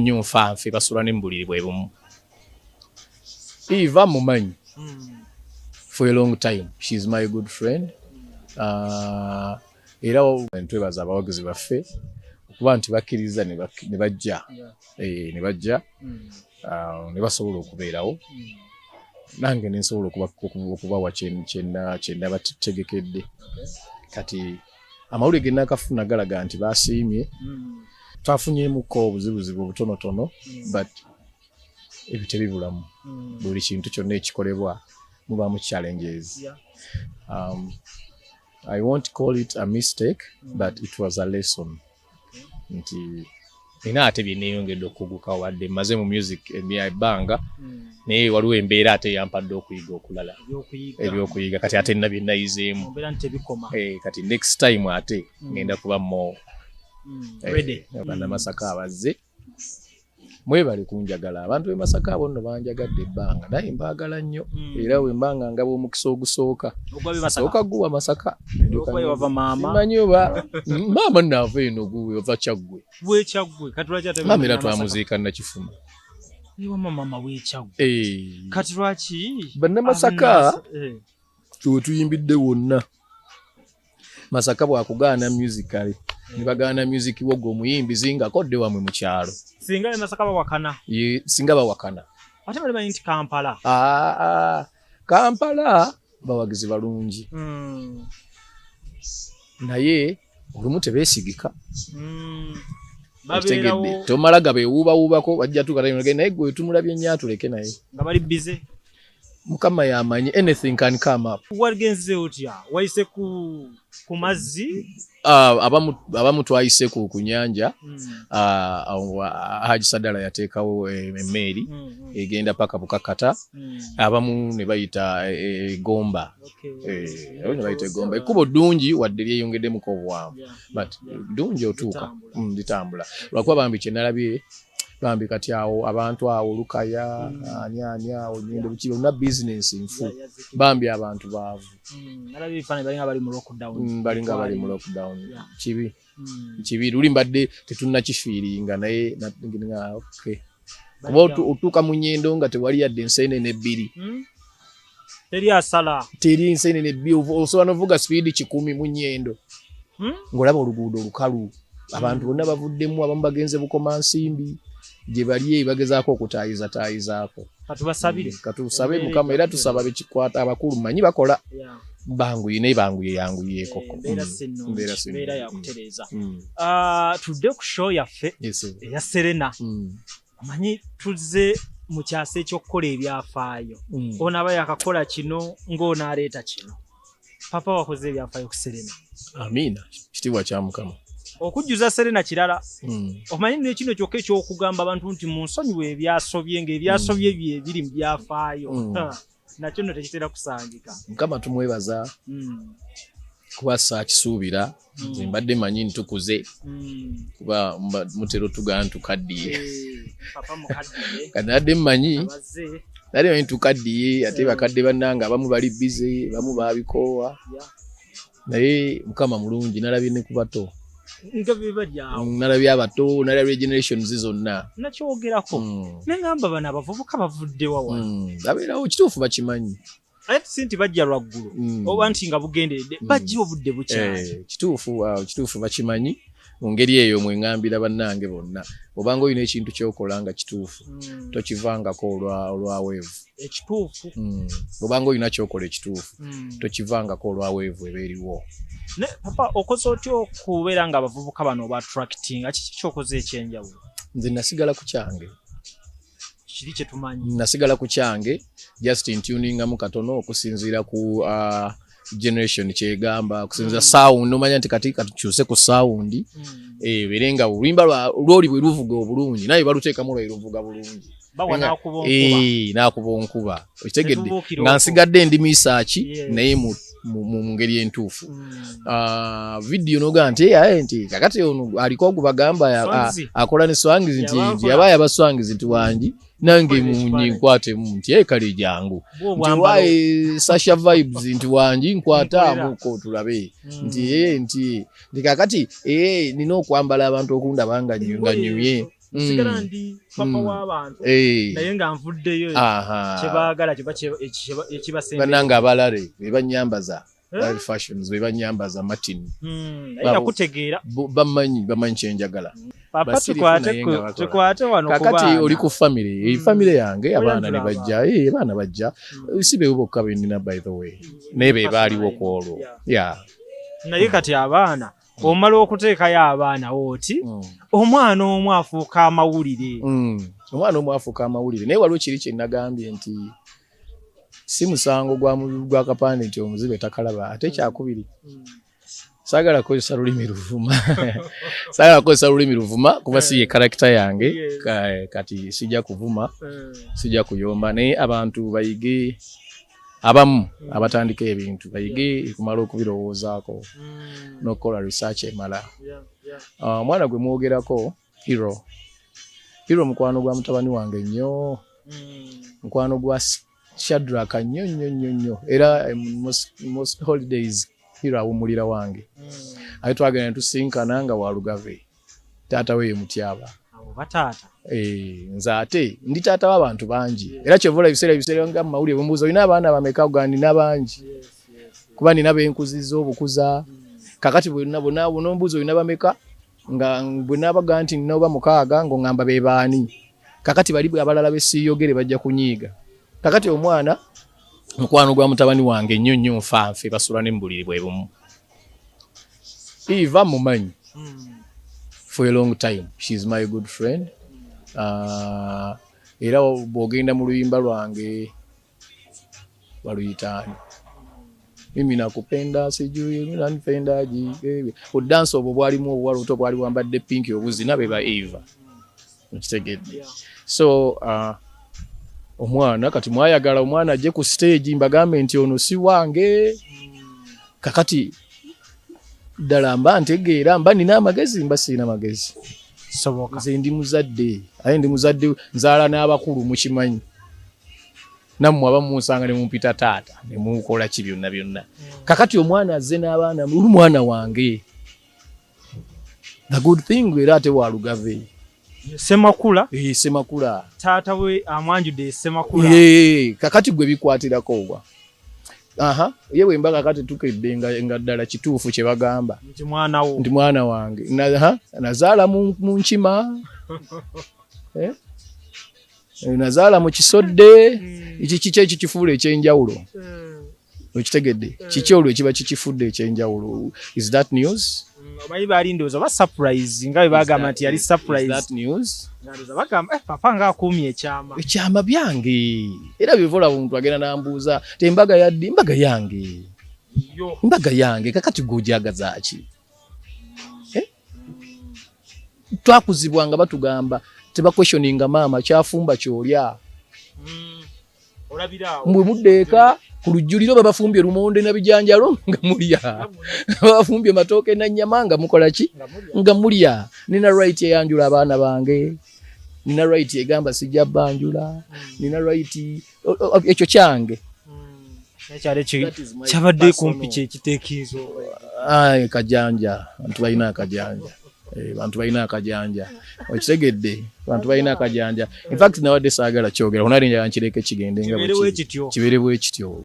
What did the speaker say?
nnyo nfanfe basula n'embuliri bwe bumu. Eva mumanyi. For a long time. She's my good friend. Era twebaza abawagizi baffe okuba nti bakkiriza ne bajja. Ne bajja. Ne basobola okubeerawo. Nange ne nsobola okubawa kyenna bategekedde. Kati amawulire ge nakafuna galaga nti basiimye. Twafunyeemuko obuzibuzibu obutonotono but ebyo tebibulamu. Buli kintu kyonna ekikolebwa mubaamu challenges. I won't call it a mistake, but it was a lesson. Nti ina ate byeneyongedde okuguka wadde maze mu music ebyabanga naye waliwo embeera ate yampadde okuyiga okulala ebyokuyiga kati ate nina byenayizeemu kati next time ate ngenda kuba more bana Masaka abazze mwebale kunjagala abantu be Masaka abo nno banjagadde ebbanga naye mbaagala nnyo era we mbanga ngabo omukisa ogusooka sooka guwa Masaka simanyi oba maama naava eno guwe ova Kyaggwe maama era twamuziika Nakifuma mama weekyagwe kati lwaki banna Masaka tuwe tuyimbidde wonna Masaka bwakugaana musically ne bagaana music wogwo omuyimbi zinga kodde wamwe mu kyalo singa be Masaka bawakana singa bawakana ate bali nti Kampala Kampala bawagizi balungi naye olumu tebeesigika babeerawo tomala gabeewuubawuubako bajja tukatayo naye gwe tumulabye nnyo atuleke naye nga bali busy Mukama yamanyi anything can come up. Wagenze otya waise ku mazzi abamu twayise ku nyanja Haji Sadala yateekawo emmeri egenda paka Bukakata abamu ne bayita Gomba ne bayita Gomba ekubo ddungi wadde lyeyongeddemu ko obwamu but ddungi otuuka litambula lwakuba bambi kye nalabye bambi kati awo abantu awo Lukaya ani awo nyendo bikiro na business nfu bambi abantu baavu nalabye fana bali mu lockdown bali mu lockdown kibi luli mbadde tetunna kifiiringa naye nga okay kuba otuuka mu nyendo nga tewali yadde enseenene ebbiri teri enseenene ebbiri osobola novuga speed 10 mu nyendo ng'olaba oluguudo olukalu abantu bonna bavuddemu abamu bagenze Bukoma Nsimbi gye bali bagezaako okutaayizaako katusabe Mukama era tusaba bekikwata abakulu manyi bakola banguye koko mbeera yakutereeza tudde ku show yaffe eya Serena manyi tuze mu kyasa ekyokukola ebyafaayo onaba yakakola kino ng'onaaleeta kino papa wakoze ebyafaayo ku Serena amina kitiibwa kya Mukama okujjuza Serena kirala omanyi ne kino kyokka ekyokugamba abantu nti munsonyiwe ebyasobye ng'ebyasobye bye biri mu byafaayo nakyo nno tekitera kusangika Mukama tumwebaza kuba saakisuubira nze mbadde manyi ntukuze kuba mutero tugana ntukaddiye kanadde mmanyi nali manyi ntukaddiye ate bakadde bannanga abamu bali bize bamu baabikoowa naye Mukama mulungi nalabye ne ku bato nalabye abato nalabye generations zonna nakyogerako nengamba bano abavubuka bavudde wawa babeerawo kituufu bakimanyi ate sinti bajja lwaggulu oba nti nga bugenderedde bajja obudde bukyali kituufu bakimanyi mu ngeri eyo mwengambira bannange bonna obanga olina ekintu kyokola nga kituufu tokivangako olwaweevu ekituufu obanga olina kyokola ekituufu tokivangako olwaweevu eba eriwo ne papa okoze otya okubeera nga abavubuka bano oba attracting kiki kyokoze ekyenjawulo nze nasigala ku kyange kiri kye tumanyi nasigala ku kyange just intuningamu katono okusinziira ku generation kyegamba okusinziira sound nomanya nti kati katukyuse ku sound berenga oluyimba lwoli bwe luvuga obulungi naye baluteekamu lwe luvuga bulungi nakuba onkuba okitegedde nga nsigadde ndi research naye mu ngeri entuufu video noga nti kakati ono aliko ogubagamba akola ne swangizi nti yabaye abaswangizi nti wangi nange munyi nkwatemu nti kale jangu nti wae Sasha vibes nti wangi nkwatamu ko tulabe nti kakati nina okwambala abantu okunda banga nyumye sigala ndi papa w'abantu naye nga nvuddeyo kyebaagala ekibasembe bananga abalale bebanyambaza fashions bebanyambaza Martin naye yakutegeera bamanyi kyenjagala papa tukwate wano kakati oli ku family family yange abaana ne bajja abaana bajja sibe bokka benina by the way nebe baaliwo kwolwo naye kati abaana omala okuteekayo abaana wooti omwana omu afuuka amawulire naye waliwo kiri kye nagambye nti si musango gwa kapande nti omuzibe takalaba ate kyakubiri sagala kozesa lulimi luvuma kuba si ye character yange kati sijja kuvuma sijja kuyomba naye abantu bayige abamu abatandika ebintu bayige kumala okubirowoozaako n'okukola research emala omwana gwe mwogerako hero mukwano gwa mutabani wange nnyo mukwano gwa Shadraka nnyo era most holidays hero awumulira wange aye twagenda tusinkana nga walugave taata we Mutyaba nze ate ndi taata w'abantu bangi era kyevola ebiseera nga mawulire bumbuuza olina abaana bameka ga nina bangi kuba nina benkuzizza obukuza kakati bonombuuza olina bameka nga bwe nabaga nti nina oba 6 ng'oŋŋamba be baani kakati bali abalala besiiyogere bajja kunyiiga kakati omwana mukwano gwa mutabani wange nnyo nfanfe basula ne mbuliri bwe bumu Eva mumanyi for a long time she's my good friend era bwogenda mu luyimba lwange waluyitaani mimi nakupenda sijui mimi nanipendaji odansi obwo bwalimu obuwala obuto bwali bwambadde pinki obuzina be ba Eva nkitegedde so omwana kati mwayagala omwana ajje ku stage mbagambe nti ono si wange kakati ddala mba ntegeera mba nina amagezi mba sirina magezi soboka nze ndi muzadde nzaala n'abakulu mukimanyi nammwe abamunsanga ne mumpita taata ne mukola ki byonna kakati omwana azze n'abaana oli mwana wange the good thing era ate walugave Semakula taata we amwanjudde Semakula kakati gwe bikwatirako ogwa yewe mbaga kati tukedde nga ddala kituufu kye bagamba nti mwana wange nazaala mu nkima nazaala mu kisodde kiki ekikifuula ekyenjawulo okitegedde kiki olwo ekiba kikifudde ekyenjawulo is that news obayi bali ndowooza oba surprise nga bwe bagamba nti yali surprise that news bagamba papa nga akuumye ekyama byange era bivola omuntu agenda nambuuza te embaga yange kakati gojagaza ki twakuzibwa nga batugamba teba questioninga maama kyafumba kyolya mbwe muddeeka ku lujjuliro babafumbye lumonde na bijanjalo nga mulya babafumbye matooke na nnyama nga mukola ki nga mulya nina right eyanjula abaana bange nina right egamba sijja banjula nina right ekyo kyange kyabadde kumpi kyekiteekizo kajanja abantu balina akajanja okitegedde abantu balina akajanja in fact nawadde saagala kyogera onalinja nkireke kigende nga kibeere bwe kityo